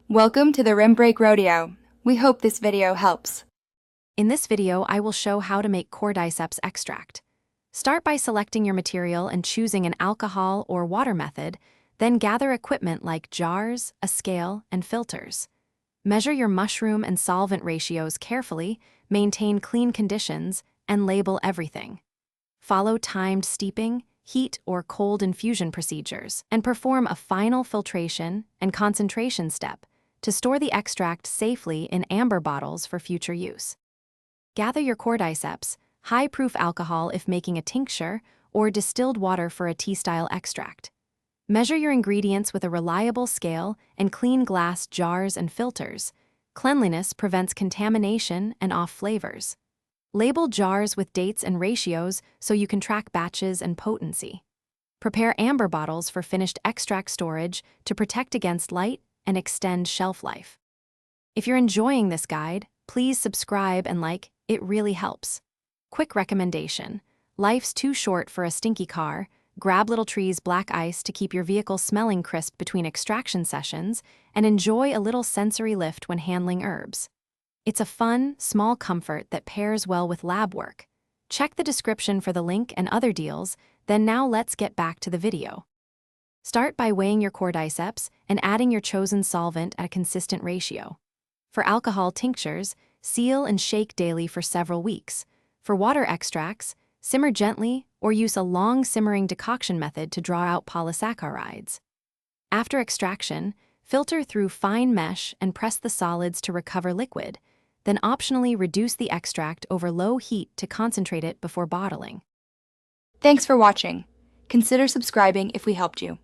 Welcome to the Rim Break Rodeo. We hope this video helps. In this video, I will show how to make Cordyceps extract. Start by selecting your material and choosing an alcohol or water method, then gather equipment like jars, a scale, and filters. Measure your mushroom and solvent ratios carefully, maintain clean conditions, and label everything. Follow timed steeping, heat, or cold infusion procedures, and perform a final filtration and concentration step to store the extract safely in amber bottles for future use. Gather your Cordyceps, high-proof alcohol if making a tincture, or distilled water for a tea-style extract. Measure your ingredients with a reliable scale and clean glass jars and filters. Cleanliness prevents contamination and off flavors. Label jars with dates and ratios so you can track batches and potency. Prepare amber bottles for finished extract storage to protect against light and extend shelf life. If you're enjoying this guide, please subscribe and like, it really helps. Quick recommendation: life's too short for a stinky car. Grab Little Tree's black ice to keep your vehicle smelling crisp between extraction sessions and enjoy a little sensory lift when handling herbs. It's a fun, small comfort that pairs well with lab work. Check the description for the link and other deals, then now let's get back to the video. Start by weighing your Cordyceps and adding your chosen solvent at a consistent ratio. For alcohol tinctures, seal and shake daily for several weeks. For water extracts, simmer gently or use a long simmering decoction method to draw out polysaccharides. After extraction, filter through fine mesh and press the solids to recover liquid, then optionally reduce the extract over low heat to concentrate it before bottling. Thanks for watching. Consider subscribing if we helped you.